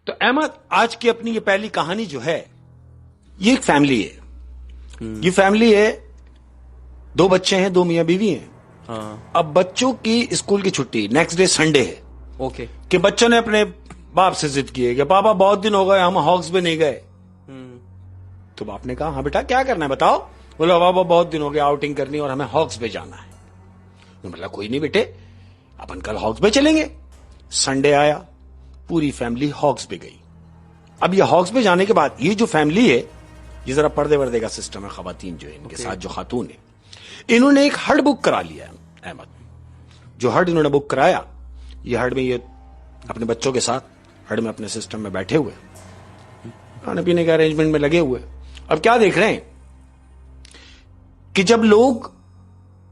تو احمد آج کی اپنی یہ پہلی کہانی جو ہے یہ ایک فیملی ہے. یہ فیملی ہے, دو بچے ہیں, دو میاں بیوی ہیں. اب بچوں کی اسکول کی چھٹی, نیکسٹ ڈے سنڈے ہے. اوکے. کہ بچوں نے اپنے باپ سے ضد کی ہے کہ پاپا بہت دن ہو گئے ہم ہاکس پہ نہیں گئے. تو باپ نے کہا ہاں بیٹا کیا کرنا ہے بتاؤ. بولا بابا بہت دن ہو گئے آؤٹنگ کرنی اور ہمیں ہاکس پہ جانا ہے. بولا کوئی نہیں بیٹے اپن کل ہاکس پہ چلیں گے. سنڈے آیا, پوری فیملی ہاکس پہ گئی. اب یہ ہاکس پہ جانے کے بعد یہ جو فیملی ہے یہ ذرا پردے وردے کا سسٹم ہے, خواتین جو ہے ان کے ساتھ جو خاتون ہے انہوں نے ایک ہٹ بک کرا لیا ہے احمد. جو ہٹ انہوں نے بک کرایا, یہ ہٹ میں یہ اپنے بچوں کے ساتھ ہٹ میں اپنے سسٹم میں بیٹھے ہوئے, کھانے پینے کے ارینجمنٹ میں لگے ہوئے. اب کیا دیکھ رہے ہیں کہ جب لوگ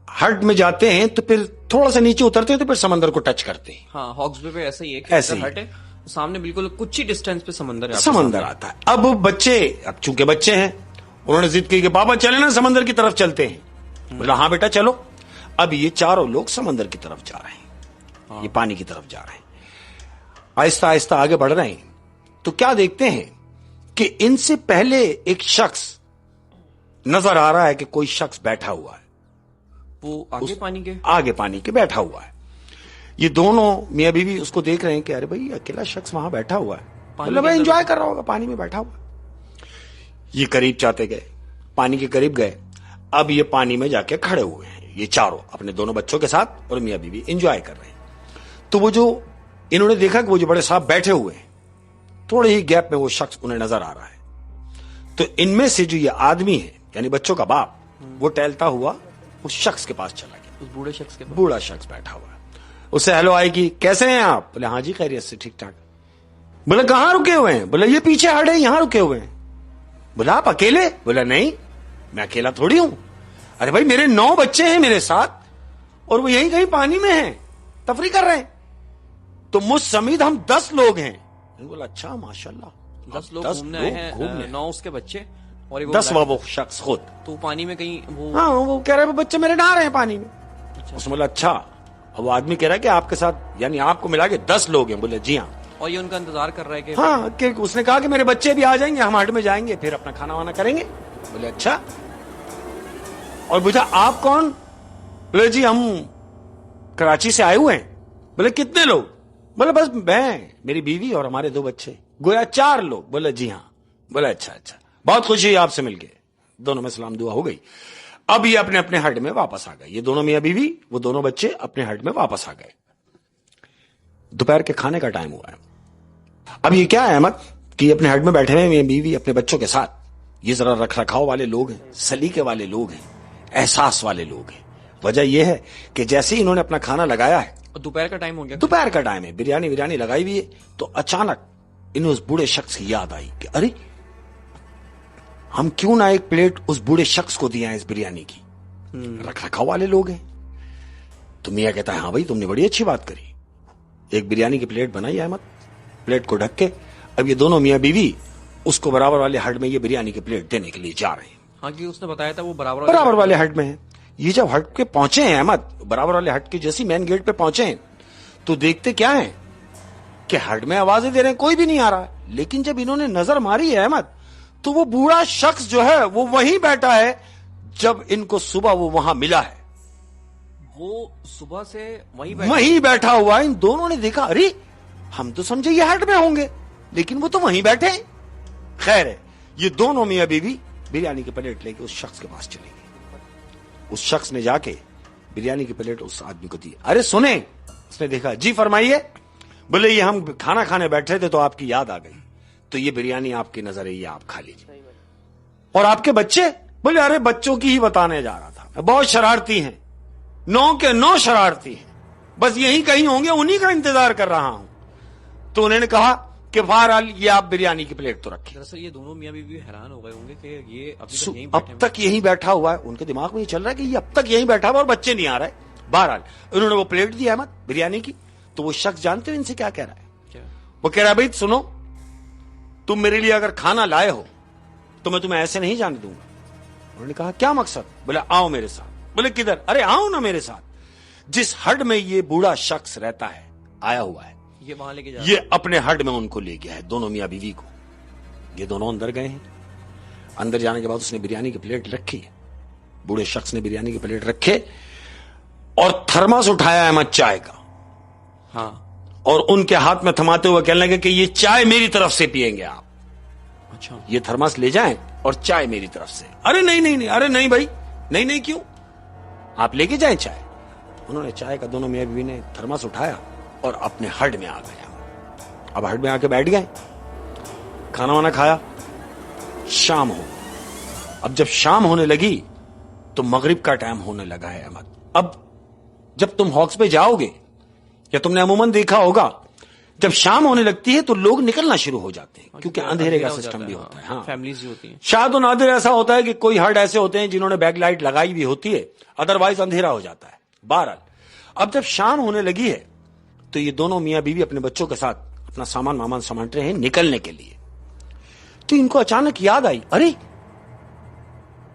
ہٹ میں جاتے ہیں تو پھر تھوڑا سا نیچے اترتے ہیں تو پھر سمندر کو ٹچ کرتے ہیں. ہاں ہاکس بے پہ ایسا ہی ہے, ایسے ہٹ ہے سامنے بالکل کچھ ہی ڈسٹینس پہ سمندر ہے, سمندر آتا ہے. اب بچے, اب چونکہ بچے ہیں انہوں نے ضد کی کہ پاپا چلے نا سمندر کی طرف چلتے ہیں. بولا ہاں بیٹا چلو. اب یہ چاروں لوگ سمندر کی طرف جا رہے ہیں, یہ پانی کی طرف جا رہے ہیں, آہستہ آہستہ آگے بڑھ رہے ہیں. تو کیا دیکھتے ہیں کہ ان سے پہلے ایک شخص نظر آ رہا ہے کہ کوئی شخص بیٹھا ہوا ہے, وہ آگے پانی کے بیٹھا ہوا ہے. یہ دونوں میاں بیوی اس کو دیکھ رہے ہیں کہ ارے بھائی اکیلا شخص وہاں بیٹھا ہوا ہے, مطلب انجوائے کر رہا ہوگا, پانی میں بیٹھا ہوا. یہ قریب چاہتے گئے, پانی کے قریب گئے. اب یہ پانی میں جا کے کھڑے ہوئے ہیں, یہ چاروں اپنے دونوں بچوں کے ساتھ اور میاں بیوی انجوائے کر رہے ہیں. تو وہ جو انہوں نے دیکھا کہ وہ جو بڑے صاحب بیٹھے ہوئے ہیں, تھوڑے ہی گیپ میں وہ شخص انہیں نظر آ رہا ہے. تو ان میں سے جو یہ آدمی ہے یعنی بچوں کا باپ, وہ ٹہلتا ہوا اس شخص کے پاس چلا گیا. اس بوڑھے شخص کے, بوڑھا شخص بیٹھا ہوا ہے. اس سے ہیلو آئی کی, کیسے ہیں آپ؟ بولے ہاں جی خیریت سے ٹھیک ٹھاک. بولا کہاں رکے ہوئے ہیں؟ بولا یہ پیچھے ہٹ ہے یہاں رکے ہوئے ہیں. بولا آپ اکیلے؟ بولا نہیں میں اکیلا تھوڑی ہوں, ارے بھائی میرے 9 بچے ہیں میرے ساتھ اور وہ یہیں کہیں پانی میں ہیں, تفریح کر رہے ہیں. تو مجھ سمیت ہم 10 لوگ ہیں. بولا اچھا ماشاءاللہ 10 لوگ گھومنے آئے ہیں, 9 اس کے بچے اور 10 وہ شخص خود. تو پانی میں کہیں ہاں وہ کہہ رہے بچے میرے نہا رہے ہیں پانی میں. اس نے بولا اچھا. اور وہ آدمی کہہ رہا ہے کہ آپ کے ساتھ یعنی آپ کو ملا کے 10 لوگ ہیں. بولے جی ہاں. اور یہ ان کا انتظار کر رہا ہے کہ ہاں, کہ اس نے کہا کہ میرے بچے بھی آ جائیں گے, ہم ہٹ میں جائیں گے پھر اپنا کھانا وانا کریں گے. بولے اچھا. اور پوچھا آپ کون؟ بولے جی ہم کراچی سے آئے ہوئے ہیں. بولے کتنے لوگ؟ بولے بس میں, میری بیوی اور ہمارے 2 بچے, گویا 4 لوگ. بولے جی ہاں. بولے اچھا بہت خوشی ہے آپ سے مل کے. دونوں میں سلام دعا ہو گئی. اب یہ اپنے اپنے ہٹ میں واپس آ گئے. یہ دونوں میاں بیوی, وہ دونوں بچے اپنے ہٹ میں واپس آ گئے. دوپہر کے کھانے کا ٹائم ہوا ہے. اب یہ کیا ہے احمد کہ یہ اپنے ہٹ میں بیٹھے ہوئے میاں بیوی اپنے بچوں کے ساتھ. یہ ذرا رکھ رکھاؤ والے لوگ ہیں, سلیقے والے لوگ ہیں, احساس والے لوگ ہیں. وجہ یہ ہے کہ جیسے ہی انہوں نے اپنا کھانا لگایا ہے, دوپہر کا ٹائم ہو گیا, دوپہر کا ٹائم ہے, بریانی لگائی ہوئی ہے, تو اچانک انہیں اس بوڑھے شخص کی یاد آئی کہ ارے ہم کیوں نہ ایک پلیٹ اس بوڑھے شخص کو دیا ہے اس بریانی کی, رکھ رکھاؤ والے لوگ ہیں. تو میاں کہتا ہے ہاں بھائی تم نے بڑی اچھی بات کری. ایک بریانی کی پلیٹ بنائی احمد, پلیٹ کو ڈھک کے اب یہ دونوں میاں بیوی اس کو برابر والے ہٹ میں یہ بریانی کی پلیٹ دینے کے لیے جا رہے ہیں. ہاں کہ اس نے بتایا تھا وہ برابر والے ہٹ میں ہے. یہ جب ہٹ کے پہنچے ہیں احمد, برابر والے ہٹ کے جیسی مین گیٹ پہ پہنچے ہیں, تو دیکھتے کیا ہیں کہ ہٹ میں آوازیں دے رہے ہیں, کوئی بھی نہیں آ رہا. لیکن جب انہوں نے نظر ماری ہے احمد, تو وہ بوڑھا شخص جو ہے وہ وہیں بیٹھا ہے جب ان کو صبح وہ وہاں ملا ہے. وہ صبح سے وہیں بیٹھا ہوا ہے. ان دونوں نے دیکھا ارے ہم تو سمجھے یہ ہٹ میں ہوں گے, لیکن وہ تو وہیں بیٹھے ہیں. خیر ہے, یہ دونوں میاں بیوی بریانی کی پلیٹ لے کے اس شخص کے پاس چلے گئے. اس شخص نے جا کے بریانی کی پلیٹ اس آدمی کو دی. ارے سنیں, اس نے دیکھا, جی فرمائیے. بولے یہ ہم کھانا کھانے بیٹھے تھے تو آپ کی یاد آ گئی, تو یہ بریانی آپ کی نظر ہے, یہ آپ کھا لیجیے. اور آپ کے بچے؟ بولے ارے بچوں کی ہی بتانے جا رہا تھا, بہت شرارتی ہیں, 9 کے 9 شرارتی ہیں, بس یہی کہیں ہوں گے, انہی کا انتظار کر رہا ہوں. تو انہوں نے کہا کہ بہرحال یہ آپ بریانی کی پلیٹ تو رکھیں. دراصل یہ دونوں میاں بیوی حیران ہو گئے ہوں گے کہ یہ اب تک یہیں بیٹھا ہوا ہے. ان کے دماغ میں یہ چل رہا ہے کہ یہ اب تک یہیں بیٹھا ہوا اور بچے نہیں آ رہے. بہرحال انہوں نے وہ پلیٹ دی احمد بریانی کی. تو وہ شخص جانتے ہو ان سے کیا کہہ رہا ہے؟ وہ کہہ رہا ہے بھائی سنو, تم میرے لیے اگر کھانا لائے ہو تو میں تمہیں ایسے نہیں جانے دوں گا. انہوں نے کہا کیا مقصد؟ بولے آؤ میرے ساتھ. بولے کدھر؟ ارے آؤ نا میرے ساتھ. جس ہٹ میں یہ بوڑھا شخص رہتا ہے, آیا ہوا ہے, یہ وہاں لے کے جا یہ اپنے ہٹ میں ان کو لے گیا ہے، دونوں میاں بیوی کو. یہ دونوں اندر گئے ہیں. اندر جانے کے بعد اس نے بریانی کی پلیٹ رکھی ہے. بوڑھے شخص نے بریانی کی پلیٹ رکھے اور تھرماس اٹھایا احمد چائے کا. ہاں. اور ان کے ہاتھ میں تھماتے ہوئے کہنے لگے کہ یہ چائے میری طرف سے پیئیں گے آپ. اچھا. یہ تھرماس لے جائیں اور چائے میری طرف سے. ارے نہیں نہیں نہیں، ارے نہیں بھائی، نہیں نہیں، کیوں؟ آپ لے کے جائیں چائے. انہوں نے چائے کا، دونوں میاں بیوی نے تھرماس اٹھایا اور اپنے ہڈ میں آ گیا. اب ہڈ میں آ کے بیٹھ گئے، کھانا وانا کھایا. شام ہو. اب جب شام ہونے لگی تو مغرب کا ٹائم ہونے لگا ہے احمد. اب جب تم ہاکس پہ جاؤ گے، یا تم نے عموماً دیکھا ہوگا، جب شام ہونے لگتی ہے تو لوگ نکلنا شروع ہو جاتے ہیں، کیونکہ اندھیرے کا سسٹم بھی ہوتا ہے. ہاں، فیملیز بھی ہوتی ہیں. شاید و نادر ایسا ہوتا ہے کہ کوئی ہرڈ ایسے ہوتے ہیں جنہوں نے بیک لائٹ لگائی بھی ہوتی ہے، ادروائز اندھیرا ہو جاتا ہے. بہرحال اب جب شام ہونے لگی ہے تو یہ دونوں میاں بیوی اپنے بچوں کے ساتھ اپنا سامان وامان سمانٹ رہے ہیں نکلنے کے لیے. تو ان کو اچانک یاد آئی، ارے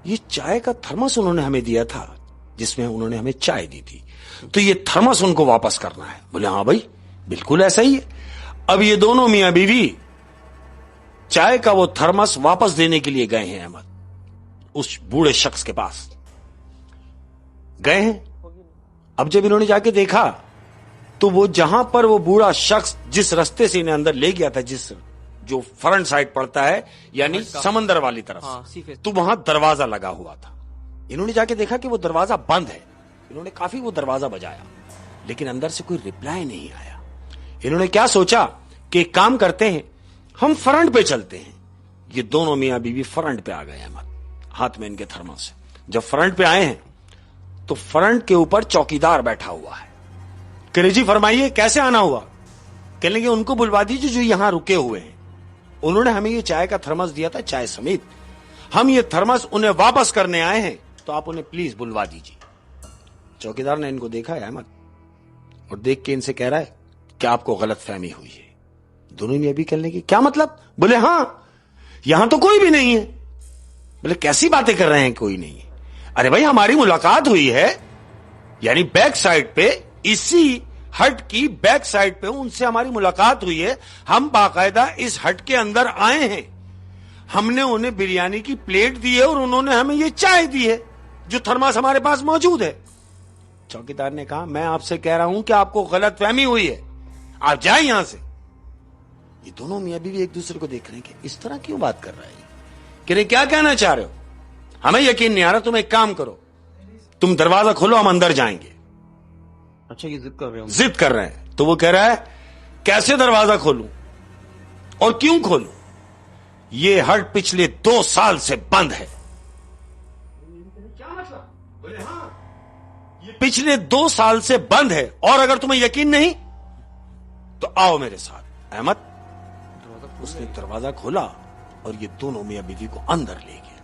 یہ چائے کا تھرمس انہوں نے ہمیں دیا تھا جس میں انہوں نے ہمیں چائے دی تھی، تو یہ تھرمس ان کو واپس کرنا ہے. بولے ہاں بھائی بالکل ایسا ہی ہے. اب یہ دونوں میاں بیوی چائے کا وہ تھرمس واپس دینے کے لیے گئے ہیں احمد. اس بوڑھے شخص کے پاس گئے ہیں. اب جب انہوں نے جا کے دیکھا تو وہ جہاں پر وہ بوڑھا شخص جس رستے سے انہیں اندر لے گیا تھا، جو فرنٹ سائڈ پڑتا ہے یعنی سمندر والی طرف، تو وہاں دروازہ لگا ہوا تھا. انہوں نے جا کے دیکھا کہ وہ دروازہ بند ہے. انہوں نے کافی وہ دروازہ بجایا لیکن اندر سے کوئی ریپلائی نہیں آیا. انہوں نے کیا سوچا کہ ایک کام کرتے ہیں، ہم فرنٹ پہ چلتے ہیں. یہ دونوں میاں بیوی فرنٹ پہ آ گئے احمد، ہاتھ میں ان کے تھرمس. جب فرنٹ پہ آئے ہیں تو فرنٹ کے اوپر چوکیدار بیٹھا ہوا ہے. کہ جی فرمائیے کیسے آنا ہوا؟ کہنے لگے ان کو بلوا دیجیے جو یہاں رکے ہوئے ہیں. انہوں نے ہمیں یہ چائے کا تھرمس دیا تھا چائے سمیت، ہم یہ تھرمس انہیں واپس کرنے آئے ہیں، تو آپ انہیں پلیز بلوا دیجیے. چوکیدار نے ان کو دیکھا ہے احمد اور دیکھ کے ان سے کہہ رہا ہے کہ آپ کو غلط فہمی ہوئی ہے. دونوں نے ابھی کہنے کی کیا مطلب؟ بولے ہاں یہاں تو کوئی بھی نہیں ہے. بولے کیسی باتیں کر رہے ہیں کوئی نہیں ہے؟ ارے بھائی ہماری ملاقات ہوئی ہے، یعنی بیک سائڈ پہ، اسی ہٹ کی بیک سائڈ پہ ان سے ہماری ملاقات ہوئی ہے. ہم باقاعدہ اس ہٹ کے اندر آئے ہیں، ہم نے انہیں بریانی کی پلیٹ دی ہے اور انہوں نے ہمیں یہ چائے دی ہے جو تھرماس ہمارے پاس موجود ہے. چوکیدار نے کہا میں آپ سے کہہ رہا ہوں کہ آپ کو غلط فہمی ہوئی ہے، آپ جائیں یہاں سے. یہ دونوں میاں بیوی ایک دوسرے کو دیکھ رہے ہیں کہ اس طرح کیوں بات کر رہا ہے، کہ کیا کہنا چاہ رہے ہو؟ ہمیں یقین نہیں آ رہا. تم ایک کام کرو، تم دروازہ کھولو، ہم اندر جائیں گے. اچھا یہ ضد کر رہے ہیں، ضد کر رہے ہیں. تو وہ کہہ رہا ہے کیسے دروازہ کھولوں اور کیوں کھولوں؟ یہ ہٹ پچھلے 2 سال سے بند ہے. کیا مطلب؟ بولے ہاں یہ پچھلے 2 سال سے بند ہے، اور اگر تمہیں یقین نہیں تو آؤ میرے ساتھ. احمد اس نے دروازہ کھولا اور یہ دونوں میاں بیوی کو اندر لے گیا.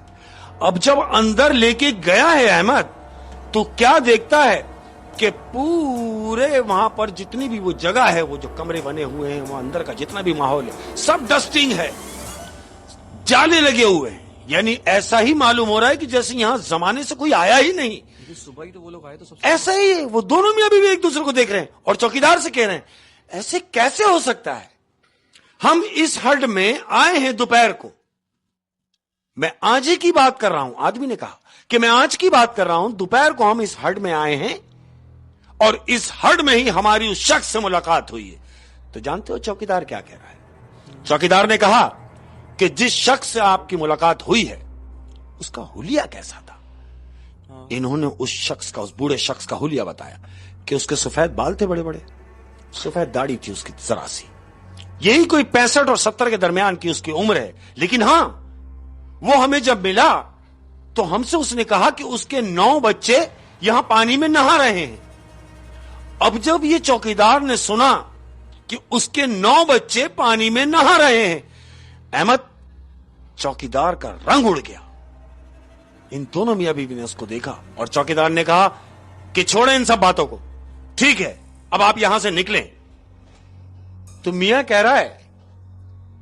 اب جب اندر لے کے گیا ہے احمد تو کیا دیکھتا ہے کہ پورے وہاں پر جتنی بھی وہ جگہ ہے، وہ جو کمرے بنے ہوئے ہیں، وہ اندر کا جتنا بھی ماحول ہے سب ڈسٹنگ ہے، جالے لگے ہوئے ہیں. یعنی ایسا ہی معلوم ہو رہا ہے کہ جیسے یہاں زمانے سے کوئی آیا ہی نہیں. صبح ہی تو وہ لوگ آئے تو سب ایسا ہی ہے. وہ دونوں میاں بیوی ایک دوسرے کو دیکھ رہے ہیں اور چوکیدار سے کہہ رہے ہیں ایسے کیسے ہو سکتا ہے؟ ہم اس ہٹ میں آئے ہیں دوپہر کو. میں آج ہی کی بات کر رہا ہوں. آدمی نے کہا کہ میں آج کی بات کر رہا ہوں، دوپہر کو ہم اس ہٹ میں آئے ہیں اور اس ہٹ میں ہی ہماری اس شخص سے ملاقات ہوئی ہے. تو جانتے ہو چوکیدار کیا کہہ رہا ہے؟ چوکیدار نے کہا کہ جس شخص سے آپ کی ملاقات ہوئی ہے اس کا حلیہ کیسا تھا؟ انہوں نے اس شخص کا، اس بوڑھے شخص کا حلیہ بتایا کہ اس کے سفید بال تھے بڑے بڑے، سفید داڑھی تھی اس کی ذرا سی، یہی کوئی 65 اور 70 کے درمیان کی اس کی عمر ہے. لیکن ہاں وہ ہمیں جب ملا تو ہم سے اس نے کہا کہ اس کے 9 بچے یہاں پانی میں نہا رہے ہیں. اب جب یہ چوکیدار نے سنا کہ اس کے 9 بچے پانی میں نہا رہے ہیں، احمد چوکیدار کا رنگ اڑ گیا. ان دونوں میاں بیوی نے اس کو دیکھا اور چوکیدار نے کہا کہ چھوڑیں ان سب باتوں کو، ٹھیک ہے اب آپ یہاں سے نکلیں. تو میاں کہہ رہا ہے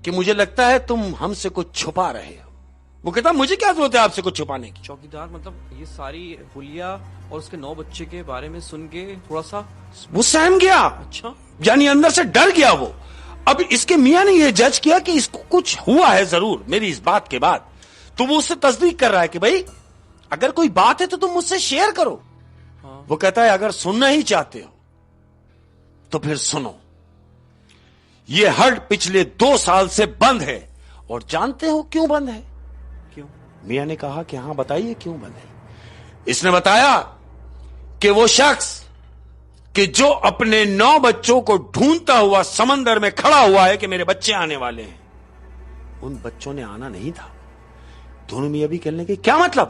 کہ مجھے لگتا ہے تم ہم سے کچھ چھپا رہے ہو. وہ کہتا مجھے کیا ضرورت ہے آپ سے کچھ چھپانے کی. چوکیدار مطلب یہ ساری حلیہ اور اس کے 9 بچے کے بارے میں سن کے تھوڑا سا وہ سہم گیا, اچھا یعنی اندر سے ڈر گیا وہ. اب اس کے میاں نے یہ جج کیا کہ اس کو کچھ ہوا ہے ضرور میری اس بات کے بعد, تو وہ اس سے تصدیق کر رہا ہے کہ بھائی اگر کوئی بات ہے تو تم مجھ سے شیئر کرو. وہ کہتا ہے اگر سننا ہی چاہتے ہو تو پھر سنو, یہ ہڈ پچھلے 2 سال سے بند ہے, اور جانتے ہو کیوں بند ہے؟ کیوں؟ میاں نے کہا کہ ہاں بتائیے کیوں بند ہے. اس نے بتایا کہ وہ شخص کہ جو اپنے 9 بچوں کو ڈھونڈتا ہوا سمندر میں کھڑا ہوا ہے کہ میرے بچے آنے والے ہیں, ان بچوں نے آنا نہیں تھا. دونوں میاں بھی کہنے کے کیا مطلب؟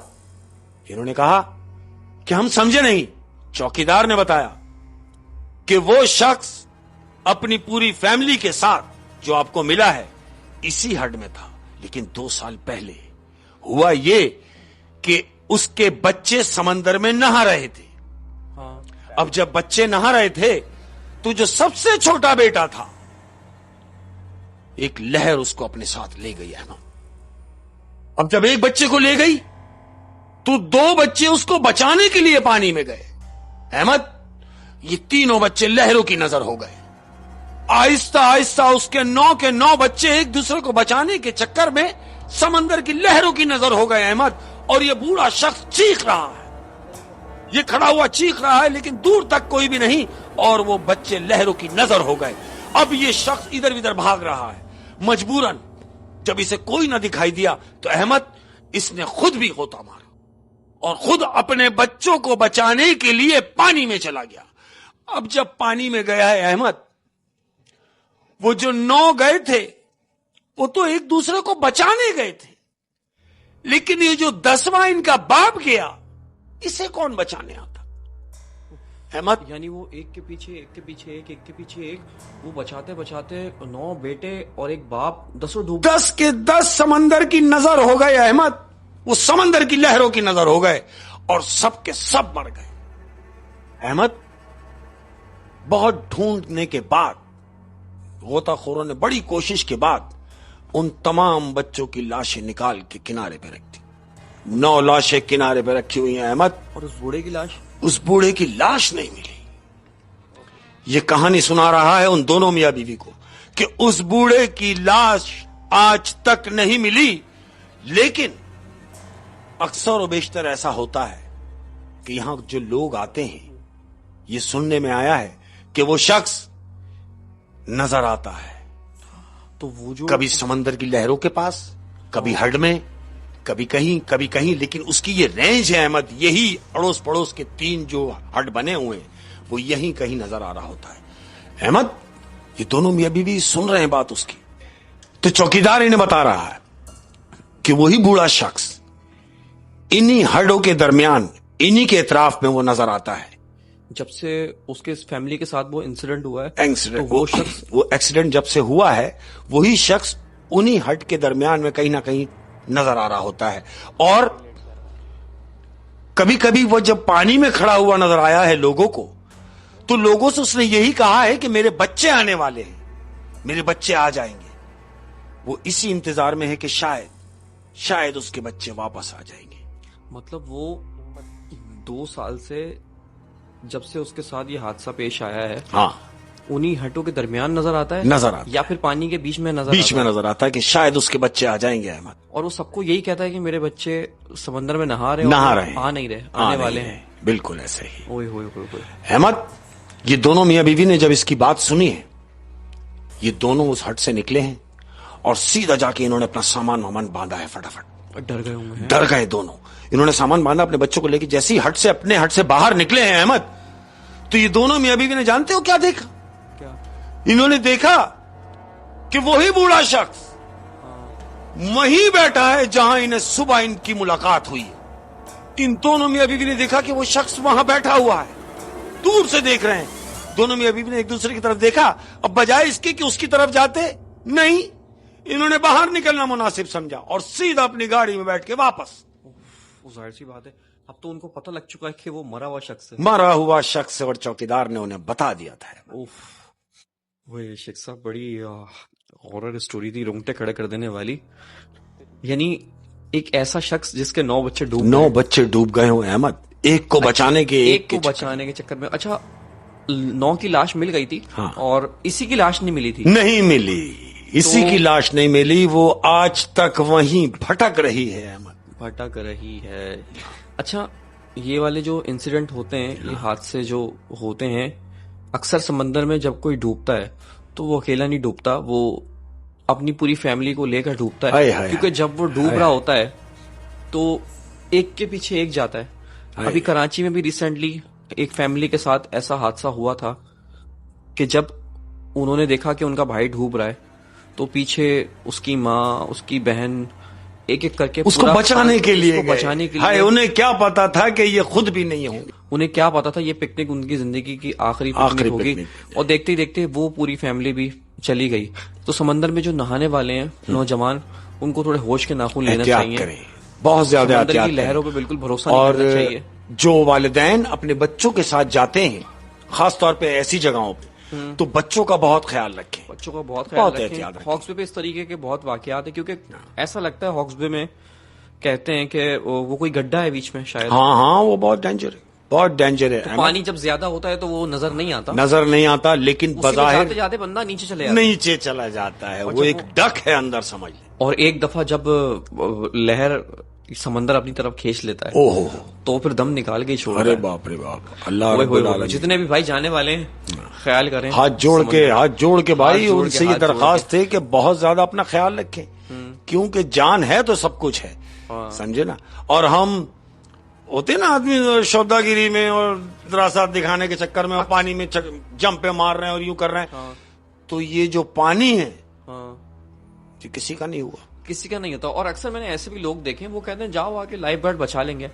انہوں نے کہا کہ ہم سمجھے نہیں. چوکیدار نے بتایا کہ وہ شخص اپنی پوری فیملی کے ساتھ جو آپ کو ملا ہے اسی ہڈ میں تھا, لیکن 2 سال پہلے ہوا یہ کہ اس کے بچے سمندر میں نہا رہے تھے. اب جب بچے نہا رہے تھے تو جو سب سے چھوٹا بیٹا تھا, ایک لہر اس کو اپنے ساتھ لے گئی احمد. اب جب ایک بچے کو لے گئی تو 2 بچے اس کو بچانے کے لیے پانی میں گئے. احمد یہ تینوں بچے لہروں کی نظر ہو گئے. آہستہ آہستہ اس کے 9 کے 9 بچے ایک دوسرے کو بچانے کے چکر میں سمندر کی لہروں کی نظر ہو گئے احمد. اور یہ بوڑھا شخص چیخ رہا ہے, یہ کھڑا ہوا چیخ رہا ہے, لیکن دور تک کوئی بھی نہیں, اور وہ بچے لہروں کی نظر ہو گئے. اب یہ شخص ادھر ادھر بھاگ رہا ہے مجبوراً. جب اسے کوئی نہ دکھائی دیا تو احمد اس نے خود بھی غوطہ مارا اور خود اپنے بچوں کو بچانے کے لیے پانی میں چلا گیا. اب جب پانی میں گیا ہے احمد, وہ جو 9 گئے تھے وہ تو ایک دوسرے کو بچانے گئے تھے, لیکن یہ جو 10واں ان کا باپ گیا اسے کون بچانے آتا؟ احمد یعنی وہ ایک کے پیچھے ایک کے پیچھے ایک کے پیچھے ایک, وہ بچاتے بچاتے 9 بیٹے اور ایک باپ 10 ڈوب 10 کے 10 سمندر کی نظر ہو گئے احمد. وہ سمندر کی لہروں کی نظر ہو گئے اور سب کے سب مر گئے. احمد بہت ڈھونڈنے کے بعد, غوطہ خوروں نے بڑی کوشش کے بعد ان تمام بچوں کی لاشیں نکال کے کنارے پہ رکھ دی. 9 لاشیں کنارے پہ رکھی ہوئی ہیں احمد, اور اس بوڑھے کی لاش, اس بوڑھے کی لاش نہیں ملی. یہ کہانی سنا رہا ہے ان دونوں میاں بیوی کو کہ اس بوڑھے کی لاش آج تک نہیں ملی. لیکن اکثر و بیشتر ایسا ہوتا ہے کہ یہاں جو لوگ آتے ہیں, یہ سننے میں آیا ہے کہ وہ شخص نظر آتا ہے تو وہ جو کبھی سمندر کی لہروں کے پاس, کبھی ہڈ میں, کبھی کہیں, لیکن اس کی یہ رینج ہے احمد. یہی اڑوس پڑوس کے 3 جو ہڈ بنے ہوئے ہیں وہ یہیں کہیں نظر آ رہا ہوتا ہے. احمد یہ دونوں میاں بیوی سن رہے ہیں بات اس کی, تو چوکیدار انہیں بتا رہا ہے کہ وہی بوڑھا شخص انہی ہڈوں کے درمیان, انہی کے اطراف میں وہ نظر آتا ہے. جب سے اس کے فیملی کے ساتھ وہ انسیڈنٹ ہوا ہے, وہ ایکسیڈنٹ جب سے ہوا ہے وہی شخص انہی ہڈ کے درمیان میں کہیں نہ کہیں نظر آ رہا ہوتا ہے. اور کبھی کبھی وہ جب پانی میں کھڑا ہوا نظر آیا ہے لوگوں کو, تو لوگوں سے اس نے یہی کہا ہے کہ میرے بچے آنے والے ہیں, میرے بچے آ جائیں گے. وہ اسی انتظار میں ہے کہ شاید اس کے بچے واپس آ جائیں گے. مطلب وہ 2 سال سے جب سے اس کے ساتھ یہ حادثہ پیش آیا ہے, ہاں, انہی ہٹوں کے درمیان نظر آتا ہے, یا پھر پانی کے بیچ میں نظر آتا ہے کہ شاید اس کے بچے آ جائیں گے احمد. اور وہ سب کو یہی کہتا ہے کہ میرے بچے سمندر میں نہا رہے ہیں, آ نہیں رہے, آنے والے ہیں. بالکل ایسے ہی. اوئے ہوئے ہوئے احمد یہ دونوں میاں بیوی نے جب اس کی بات سنی ہے, یہ دونوں اس ہٹ سے نکلے ہیں اور سیدھا جا کے انہوں نے اپنا سامان باندھا ہے. فٹافٹ ڈر گئے دونوں. انہوں نے سامان باندھا اپنے بچوں کو لے کے, جیسے ہی اپنے ہٹ سے باہر نکلے ہیں احمد, تو یہ دونوں میاں بیوی نے جانتے ہو کیا دیکھا؟ انہوں نے دیکھا کہ وہی بوڑھا شخص وہیں بیٹھا ہے جہاں انہیں صبح ان کی ملاقات ہوئی. ان دونوں میاں بیوی نے دیکھا کہ وہ شخص وہاں بیٹھا ہوا ہے, دور سے دیکھ رہے ہیں. دونوں میاں بیوی نے ایک دوسرے کی طرف دیکھا. اب بجائے اس کے کہ اس کی طرف جاتے, نہیں, انہوں نے باہر نکلنا مناسب سمجھا اور سیدھا اپنی گاڑی میں بیٹھ کے واپس. ظاہر سی بات ہے, اب تو ان کو پتہ لگ چکا ہے کہ وہ مرا ہوا شخص ہے, اور چوکیدار نے انہیں بتا دیا تھا. وہ شیخ صاحب بڑی ہارر اسٹوری تھی, رونگٹے کھڑے کر دینے والی. یعنی ایک ایسا شخص جس کے 9 بچے ڈوب 9 بچے ڈوب گئے ہوں احمد، ایک کو بچانے کے ایک کو بچانے کے چکر میں. اچھا 9 کی لاش مل گئی تھی اور اسی کی لاش نہیں ملی تھی. نہیں ملی، اسی کی لاش نہیں ملی، وہ آج تک وہیں بھٹک رہی ہے احمد، بھٹک رہی ہے. اچھا یہ والے جو انسیڈنٹ ہوتے ہیں، یہ حادثے جو ہوتے ہیں، اکثر سمندر میں جب کوئی ڈوبتا ہے تو وہ اکیلا نہیں ڈوبتا، وہ اپنی پوری فیملی کو لے کر ڈوبتا ہے. کیونکہ جب وہ ڈوب رہا ہوتا ہے تو ایک کے پیچھے ایک جاتا ہے. ابھی کراچی میں بھی ریسنٹلی ایک فیملی کے ساتھ ایسا حادثہ ہوا تھا کہ جب انہوں نے دیکھا کہ ان کا بھائی ڈوب رہا ہے تو پیچھے اس کی ماں، اس کی بہن ایک ایک کر کے اس کو بچانے کے لیے گئے. انہیں کیا پتا تھا کہ یہ خود بھی نہیں ہوں گے، انہیں کیا پتا تھا یہ پکنک ان کی زندگی کی آخری پکنک ہوگی. اور دیکھتے ہی دیکھتے وہ پوری فیملی بھی چلی گئی. تو سمندر میں جو نہانے والے ہیں نوجوان، ان کو تھوڑے ہوش کے ناخن لینا چاہیے، بہت زیادہ سمندر کی لہروں پہ بالکل بھروسہ نہیں کرنا چاہیے. جو والدین اپنے بچوں کے ساتھ جاتے ہیں خاص طور پہ ایسی جگہوں پہ، تو بچوں کا بہت خیال رکھیں، بچوں کا بہت خیال رکھیں. ہاکس بے پہ اس طریقے کے بہت واقعات ہیں، کیونکہ ایسا لگتا ہے ہاکس بے میں کہتے ہیں کہ وہ کوئی گڈھا ہے بیچ میں شاید. ہاں وہ بہت ڈینجر ہے، بہت ڈینجر ہے. پانی جب زیادہ ہوتا ہے تو وہ نظر نہیں آتا، لیکن بظاہر جاتے بندہ نیچے چلا جاتا ہے. وہ ایک ڈک ہے اندر، سمجھ لیں. اور ایک دفعہ جب لہر سمندر اپنی طرف کھینچ لیتا ہے تو پھر دم نکال کے چھوڑ. ارے باپ رے باپ، اللہ رب العالمین. جتنے بھی بھائی جانے والے ہیں خیال کریں، ہاتھ جوڑ کے بھائی ان سے یہ درخواست ہے کہ بہت زیادہ اپنا خیال رکھیں، کیونکہ جان ہے تو سب کچھ ہے، سمجھے نا. اور ہم ہوتے نا آدمی شودا گیری میں اور دراصات دکھانے کے چکر میں پانی میں جمپ پہ مار رہے ہیں اور یوں کر رہے ہیں، تو یہ جو پانی ہے یہ کسی کا نہیں ہوا، کسی کا نہیں ہوتا. اور اکثر میں نے ایسے بھی لوگ دیکھے وہ کہتے ہیں جاؤ آ کے لائف گارڈ بچا لیں گے.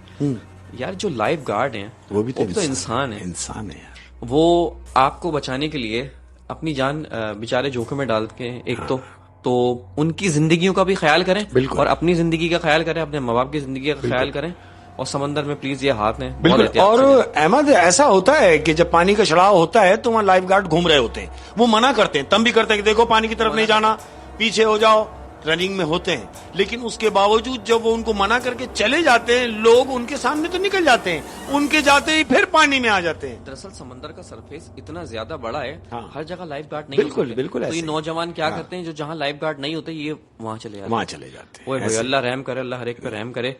یار جو لائف گارڈ ہیں وہ بھی تو انسان ہے یار. وہ آپ کو بچانے کے لیے اپنی جان بےچارے جوخم میں ڈال کے ایک تو ان کی زندگیوں کا بھی خیال کریں اور اپنی زندگی کا خیال کریں، اپنے ماں باپ کی زندگی کا خیال کریں. اور سمندر میں پلیز یہ ہاتھ نے بالکل. اور احمد ایسا ہوتا ہے کہ جب پانی کا چڑھاؤ ہوتا ہے تو وہاں لائف گارڈ گھوم رہے ہوتے ہیں، وہ منع کرتے ہیں، تم بھی کرتے ہیں کہ دیکھو پانی کی طرف نہیں جانا، پیچھے ہو جاؤ، رننگ میں ہوتے ہیں. لیکن اس کے باوجود جب وہ ان کو منع کر کے چلے جاتے ہیں، لوگ ان کے سامنے تو نکل جاتے ہیں، ان کے جاتے ہی پھر پانی میں آ جاتے ہیں. دراصل سمندر کا سرفیس اتنا زیادہ بڑا ہے، ہر جگہ لائف گارڈ نہیں ہوتے. بالکل. تو یہ نوجوان کیا کرتے ہیں جو جہاں لائف گارڈ نہیں ہوتے یہ وہاں چلے جاتے ہیں. ہیں. اللہ رحم کرے، اللہ ہر ایک پہ رحم کرے.